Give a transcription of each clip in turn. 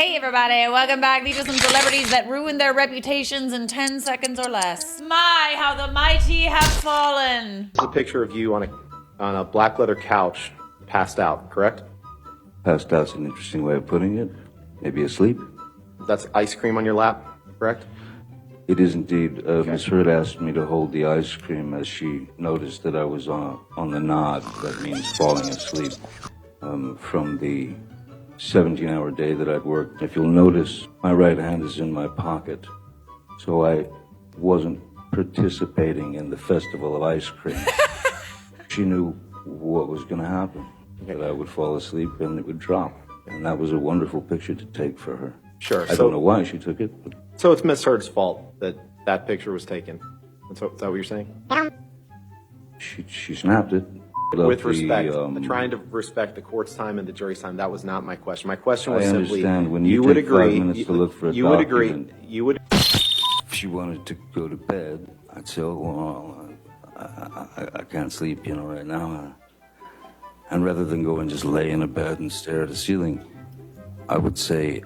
Hey everybody, welcome back. These are some celebrities that ruined their reputations in 10 seconds or less. My, how the mighty have fallen. This is a picture of you on a black leather couch, passed out, correct? Passed out's an interesting way of putting it. Maybe asleep. That's ice cream on your lap, correct? It is indeed. Miss Hurd asked me to hold the ice cream as she noticed that I was on the nod. That means falling asleep from the 17-hour day that I'd worked. If you'll notice, my right hand is in my pocket. So I wasn't participating in the festival of ice cream. She knew what was going to happen, that I would fall asleep and it would drop. And that was a wonderful picture to take for her. Sure. I don't know why she took it. But So it's Miss Hurd's fault that that picture was taken. Is that what you're saying? she snapped it. With respect, trying to respect the court's time and the jury's time, that was not my question. My question was simply, when you would agree, you would agree, you would. If she wanted to go to bed, I'd say, oh, well, I can't sleep, right now. And rather than go and just lay in a bed and stare at the ceiling, I would say,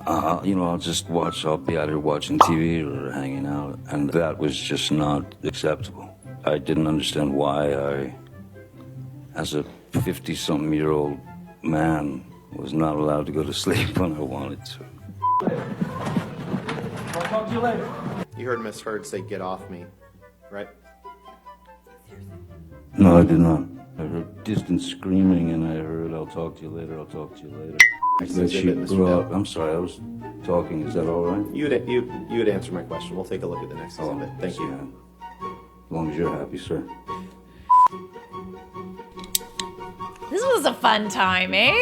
I'll just watch, I'll be out here watching TV or hanging out. And that was just not acceptable. I didn't understand why I, as a 50-something-year-old man, was not allowed to go to sleep when I wanted to. I'll talk to you later. You heard Miss Hurd say, "Get off me," right? No, I did not. I heard distant screaming, and I heard, "I'll talk to you later, I'll talk to you later." That she grew up. I'm sorry, I was talking. Is that all right? You would answer my question. We'll take a look at the next exhibit. Thank you. Yeah. As long as you're happy, sir. This was a fun time, eh?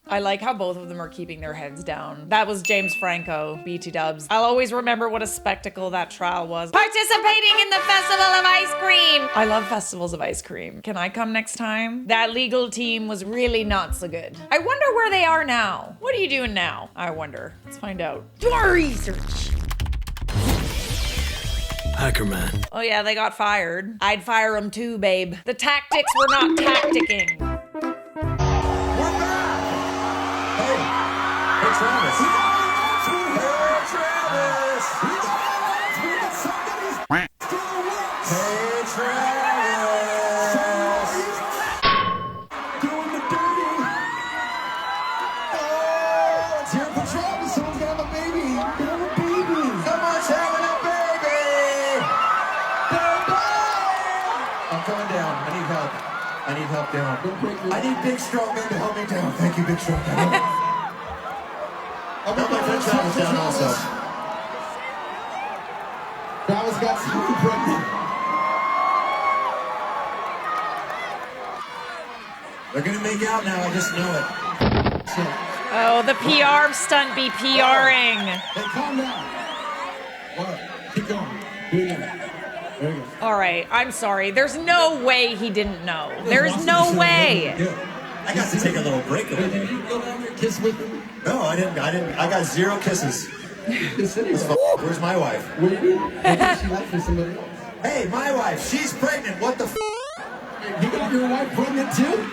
I like how both of them are keeping their heads down. That was James Franco, BT dubs. I'll always remember what a spectacle that trial was. Participating in the Festival of Ice Cream. I love festivals of ice cream. Can I come next time? That legal team was really not so good. I wonder where they are now. What are you doing now? I wonder. Let's find out. Do our research. Hacker man. Oh yeah, they got fired. I'd fire them too, babe. The tactics were not tacticking. Travis. Hey, Travis. Hey, Travis. Doing the dirty. Oh, it's here for Travis. Someone's gonna have a baby. Have a baby. Someone's having a baby. I'm coming down. I need help. I need help down. I need big, strong men to help me down. Thank you, big, strong men. I'll put my friend Travis down also. Travis got someone pregnant. They're gonna make out now, I just know it. Oh, the PR stunt be PRing. Hey, calm down. All right, keep going. Do it again. There you go. All right, I'm sorry. There's no way he didn't know. There's no way. I got to take a little break over there. Did you go down there kiss with him? No, I didn't. I got 0 kisses. Where's my wife? What do you mean? Maybe she left for somebody else. Hey, my wife. She's pregnant. What the f? You got your wife pregnant too?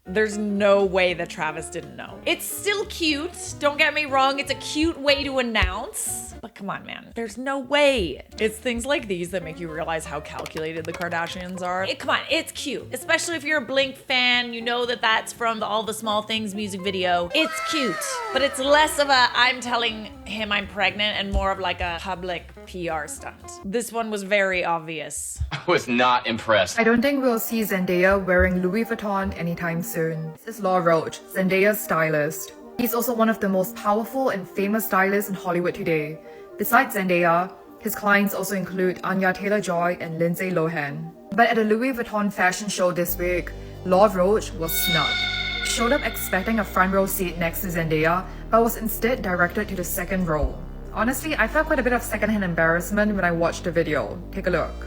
There's no way that Travis didn't know. It's still cute. Don't get me wrong. It's a cute way to announce. But come on, man. There's no way. It's things like these that make you realize how calculated the Kardashians are. Come on, it's cute. Especially if you're a Blink fan, you know that that's from the All the Small Things music video. It's cute, but it's less of a I'm telling him I'm pregnant and more of like a public PR stunt. This one was very obvious. I was not impressed. I don't think we'll see Zendaya wearing Louis Vuitton anytime soon. This is Law Roach, Zendaya's stylist. He's also one of the most powerful and famous stylists in Hollywood today. Besides Zendaya, his clients also include Anya Taylor-Joy and Lindsay Lohan. But at a Louis Vuitton fashion show this week, Law Roach was snubbed. He showed up expecting a front row seat next to Zendaya, but was instead directed to the second row. Honestly, I felt quite a bit of secondhand embarrassment when I watched the video. Take a look.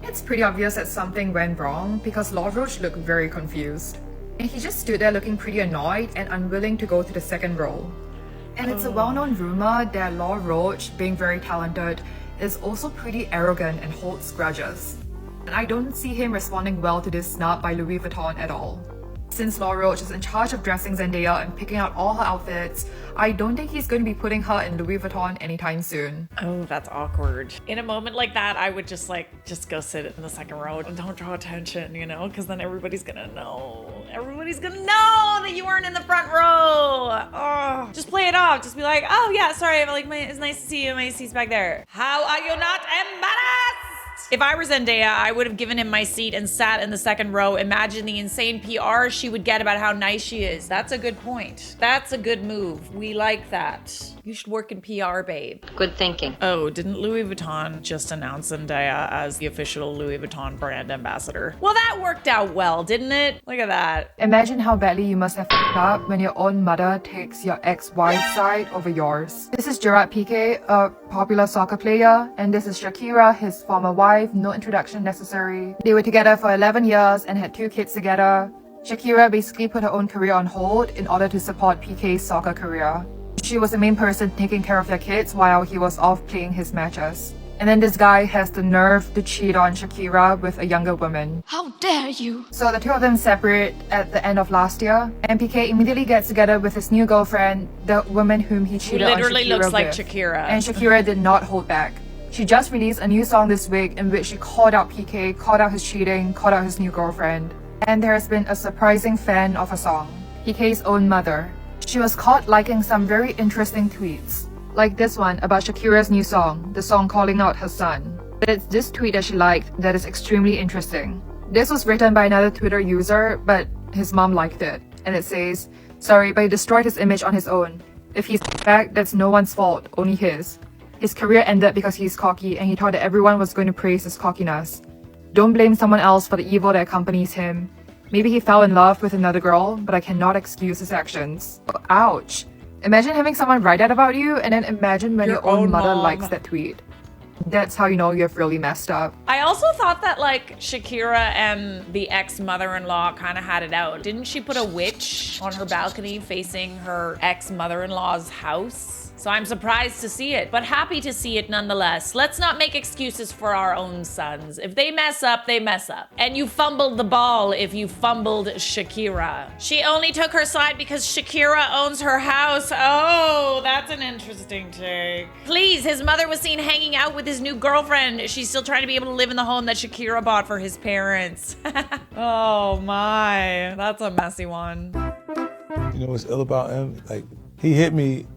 It's pretty obvious that something went wrong because Law Roach looked very confused. And he just stood there looking pretty annoyed and unwilling to go to the second row. And it's a well-known rumor that Law Roach, being very talented, is also pretty arrogant and holds grudges. And I don't see him responding well to this snub by Louis Vuitton at all. Since Law Roach is in charge of dressing Zendaya and picking out all her outfits, I don't think he's going to be putting her in Louis Vuitton anytime soon. Oh, that's awkward. In a moment like that, I would just go sit in the second row and don't draw attention, you know, because then everybody's gonna know. Everybody's gonna know that you weren't in the front row. Oh, just play it off. Just be like, oh yeah, sorry, it's nice to see you. My seat's back there. How are you not embarrassed? If I were Zendaya, I would have given him my seat and sat in the second row. Imagine the insane PR she would get about how nice she is. That's a good point. That's a good move. We like that. You should work in PR, babe. Good thinking. Oh, didn't Louis Vuitton just announce Zendaya as the official Louis Vuitton brand ambassador? Well, that worked out well, didn't it? Look at that. Imagine how badly you must have f***ed up when your own mother takes your ex-wife's side over yours. This is Gerard Piqué, a popular soccer player, and this is Shakira, his former wife. No introduction necessary. They were together for 11 years and had 2 kids together. Shakira basically put her own career on hold in order to support Piqué's soccer career. She was the main person taking care of their kids while he was off playing his matches. And then this guy has the nerve to cheat on Shakira with a younger woman. How dare you? So the two of them separate at the end of last year, and Piqué immediately gets together with his new girlfriend, the woman whom he cheated on Shakira Literally looks like with. Shakira. And Shakira did not hold back. She just released a new song this week in which she called out Piqué, called out his cheating, called out his new girlfriend. And there has been a surprising fan of her song, Piqué's own mother. She was caught liking some very interesting tweets, like this one about Shakira's new song, the song calling out her son. But it's this tweet that she liked that is extremely interesting. This was written by another Twitter user, but his mom liked it. And it says, "Sorry, but he destroyed his image on his own. If he's back, that's no one's fault, only his. His career ended because he's cocky and he thought that everyone was going to praise his cockiness. Don't blame someone else for the evil that accompanies him. Maybe he fell in love with another girl, but I cannot excuse his actions." Ouch. Imagine having someone write that about you, and then imagine when your own mother mom likes that tweet. That's how you know you've really messed up. I also thought that like Shakira and the ex-mother-in-law kind of had it out. Didn't she put a witch on her balcony facing her ex-mother-in-law's house? So I'm surprised to see it, but happy to see it nonetheless. Let's not make excuses for our own sons. If they mess up, they mess up. And you fumbled the ball if you fumbled Shakira. She only took her side because Shakira owns her house. Oh, that's an interesting take. Please, his mother was seen hanging out with his new girlfriend. She's still trying to be able to live in the home that Shakira bought for his parents. Oh my, that's a messy one. You know what's ill about him? Like, he hit me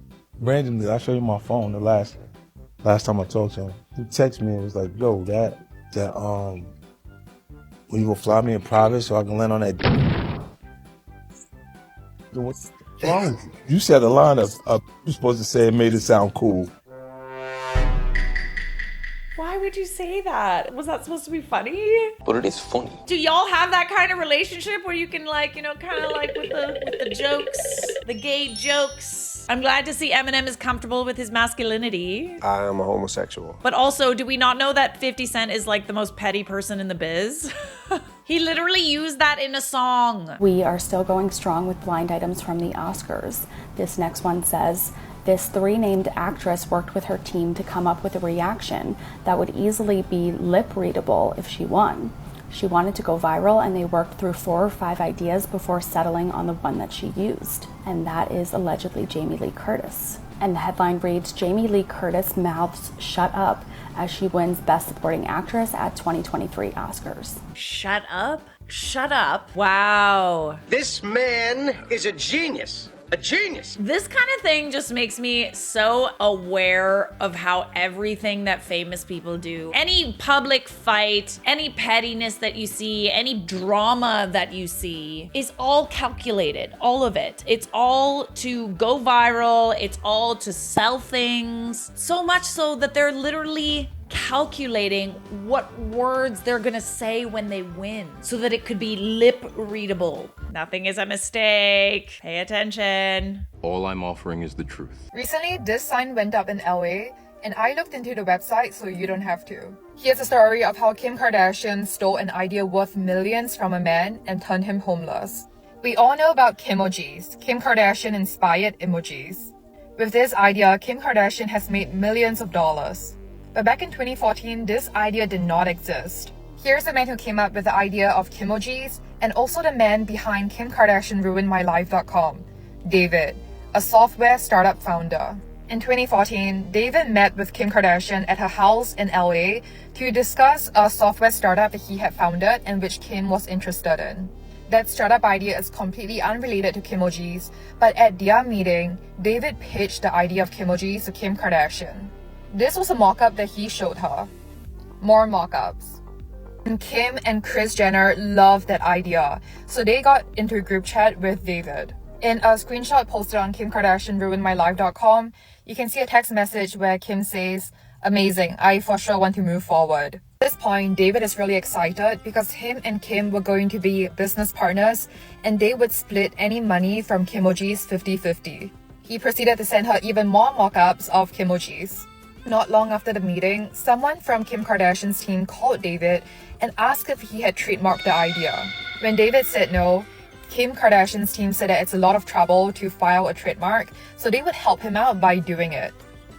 randomly. I showed you my phone the last time I talked to him. He texted me and was like, "Yo, that when you gonna fly me in private so I can land on that?" What's wrong with you? You said a line of you're supposed to say it made it sound cool. Why would you say that? Was that supposed to be funny? But it is funny. Do y'all have that kind of relationship where you can like, you know, kind of like with the jokes, the gay jokes? I'm glad to see Eminem is comfortable with his masculinity. I am a homosexual. But also, do we not know that 50 Cent is like the most petty person in the biz? He literally used that in a song. We are still going strong with blind items from the Oscars. This next one says, this 3-named actress worked with her team to come up with a reaction that would easily be lip-readable if she won. She wanted to go viral and they worked through 4 or 5 ideas before settling on the one that she used. And that is allegedly Jamie Lee Curtis. And the headline reads, Jamie Lee Curtis mouths shut up as she wins Best Supporting Actress at 2023 Oscars. Shut up? Shut up. Wow. This man is a genius. A genius. This kind of thing just makes me so aware of how everything that famous people do, any public fight, any pettiness that you see, any drama that you see is all calculated, all of it. It's all to go viral. It's all to sell things. So much so that they're literally calculating what words they're gonna say when they win so that it could be lip readable. Nothing is a mistake. Pay attention. All I'm offering is the truth. Recently, this sign went up in LA, and I looked into the website so you don't have to. Here's a story of how Kim Kardashian stole an idea worth millions from a man and turned him homeless. We all know about Kimojis, Kim Kardashian inspired emojis. With this idea, Kim Kardashian has made millions of dollars. But back in 2014, this idea did not exist. Here's the man who came up with the idea of Kimojis, and also the man behind KimKardashianRuinedMyLife.com, David, a software startup founder. In 2014, David met with Kim Kardashian at her house in LA to discuss a software startup that he had founded and which Kim was interested in. That startup idea is completely unrelated to Kimojis, but at their meeting, David pitched the idea of Kimojis to Kim Kardashian. This was a mock-up that he showed her. More mock-ups. And Kim and Kris Jenner loved that idea, so they got into a group chat with David. In a screenshot posted on KimKardashianRuinedMyLife.com, you can see a text message where Kim says, "Amazing, I for sure want to move forward." At this point, David is really excited because him and Kim were going to be business partners and they would split any money from Kimojis 50-50. He proceeded to send her even more mock-ups of Kimojis. Not long after the meeting, someone from Kim Kardashian's team called David and asked if he had trademarked the idea. When David said no, Kim Kardashian's team said that it's a lot of trouble to file a trademark, so they would help him out by doing it.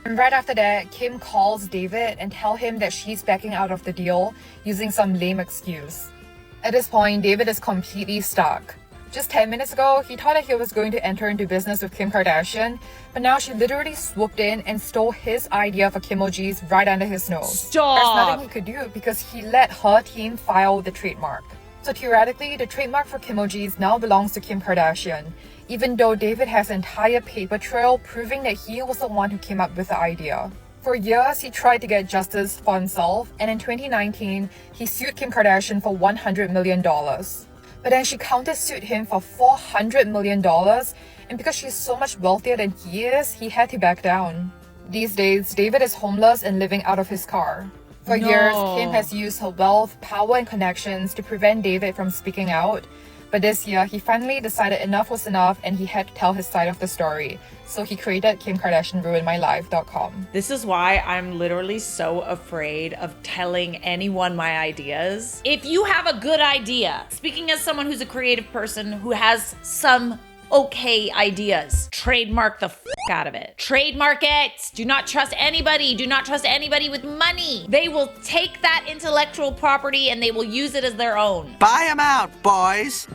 And right after that, Kim calls David and tells him that she's backing out of the deal using some lame excuse. At this point, David is completely stuck. Just 10 minutes ago, he thought that he was going to enter into business with Kim Kardashian, but now she literally swooped in and stole his idea for Kimojis right under his nose. Stop! There's nothing he could do because he let her team file the trademark. So theoretically, the trademark for Kimojis now belongs to Kim Kardashian, even though David has an entire paper trail proving that he was the one who came up with the idea. For years, he tried to get justice for himself, and in 2019, he sued Kim Kardashian for $100 million. But then she countersued him for $400 million, and because she's so much wealthier than he is, he had to back down. These days, David is homeless and living out of his car. For years, Kim has used her wealth, power, and connections to prevent David from speaking out. But this year, he finally decided enough was enough and he had to tell his side of the story. So he created KimKardashianRuinedMyLife.com. This is why I'm literally so afraid of telling anyone my ideas. If you have a good idea, speaking as someone who's a creative person who has some okay ideas, trademark the out of it. Trademark it. Do not trust anybody. Do not trust anybody with money. They will take that intellectual property and they will use it as their own. Buy them out, boys.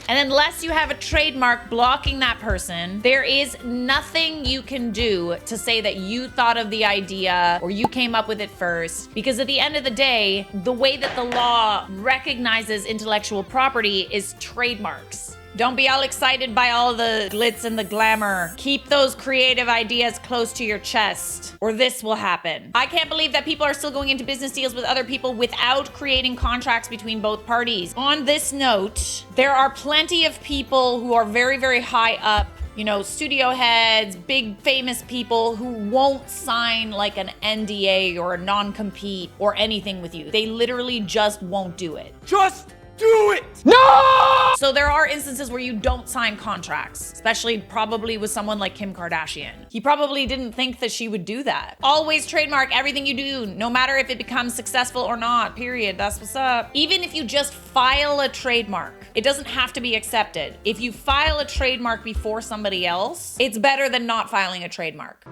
And unless you have a trademark blocking that person, there is nothing you can do to say that you thought of the idea or you came up with it first. Because at the end of the day, the way that the law recognizes intellectual property is trademarks. Don't be all excited by all the glitz and the glamour. Keep those creative ideas close to your chest, or this will happen. I can't believe that people are still going into business deals with other people without creating contracts between both parties. On this note, there are plenty of people who are very, very high up, you know, studio heads, big famous people who won't sign like an NDA or a non-compete or anything with you. They literally just won't do it. Just do it! No! So there are instances where you don't sign contracts, especially probably with someone like Kim Kardashian. He probably didn't think that she would do that. Always trademark everything you do, no matter if it becomes successful or not, period. That's what's up. Even if you just file a trademark, it doesn't have to be accepted. If you file a trademark before somebody else, it's better than not filing a trademark.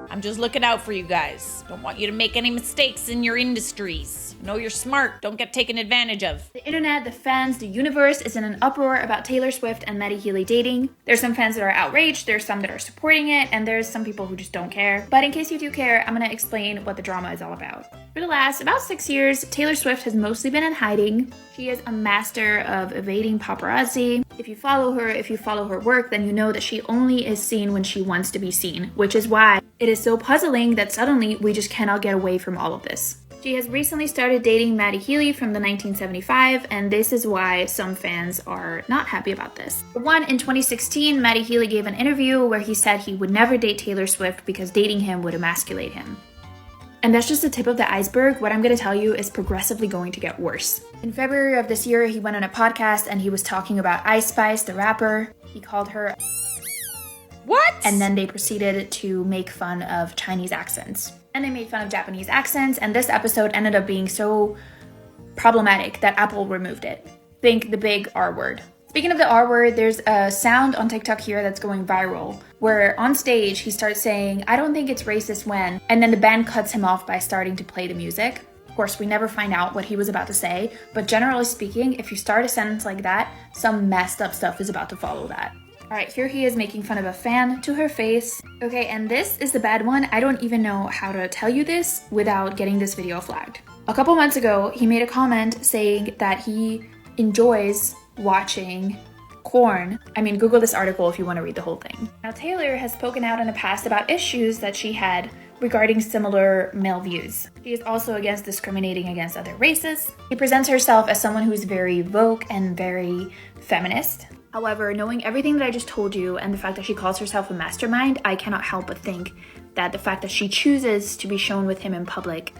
I'm just looking out for you guys. Don't want you to make any mistakes in your industries. Know you're smart. Don't get taken advantage of. The internet, the fans, the universe is in an uproar about Taylor Swift and Maddie Healy dating. There's some fans that are outraged, there's some that are supporting it, and there's some people who just don't care. But in case you do care, I'm gonna explain what the drama is all about. For the last about 6 years, Taylor Swift has mostly been in hiding. She is a master of evading paparazzi. If you follow her work, then you know that she only is seen when she wants to be seen, which is why it is so puzzling that suddenly we just cannot get away from all of this. She has recently started dating Maddie Healy from the 1975, and this is why some fans are not happy about this. For one, in 2016, Maddie Healy gave an interview where he said he would never date Taylor Swift because dating him would emasculate him. And that's just the tip of the iceberg. What I'm going to tell you is progressively going to get worse. In February of this year, he went on a podcast and he was talking about Ice Spice, the rapper. He called her what? And then they proceeded to make fun of Chinese accents. And they made fun of Japanese accents, and this episode ended up being so problematic that Apple removed it. Think the big R word. Speaking of the R word, there's a sound on TikTok here that's going viral, where on stage he starts saying, "I don't think it's racist when," and then the band cuts him off by starting to play the music. Of course, we never find out what he was about to say, but generally speaking, if you start a sentence like that, some messed up stuff is about to follow that. Alright, here he is making fun of a fan to her face. Okay, and this is the bad one. I don't even know how to tell you this without getting this video flagged. A couple months ago, he made a comment saying that he enjoys watching corn. I mean, Google this article if you want to read the whole thing. Now, Taylor has spoken out in the past about issues that she had regarding similar male views. She is also against discriminating against other races. She presents herself as someone who's very woke and very feminist. However, knowing everything that I just told you and the fact that she calls herself a mastermind, I cannot help but think that the fact that she chooses to be shown with him in public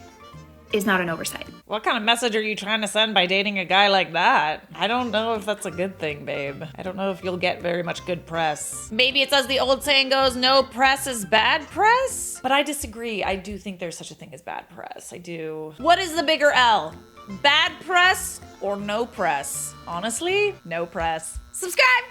is not an oversight. What kind of message are you trying to send by dating a guy like that? I don't know if that's a good thing, babe. I don't know if you'll get very much good press. Maybe it's as the old saying goes, no press is bad press? But I disagree. I do think there's such a thing as bad press. I do. What is the bigger L? Bad press or no press? Honestly, no press. Subscribe!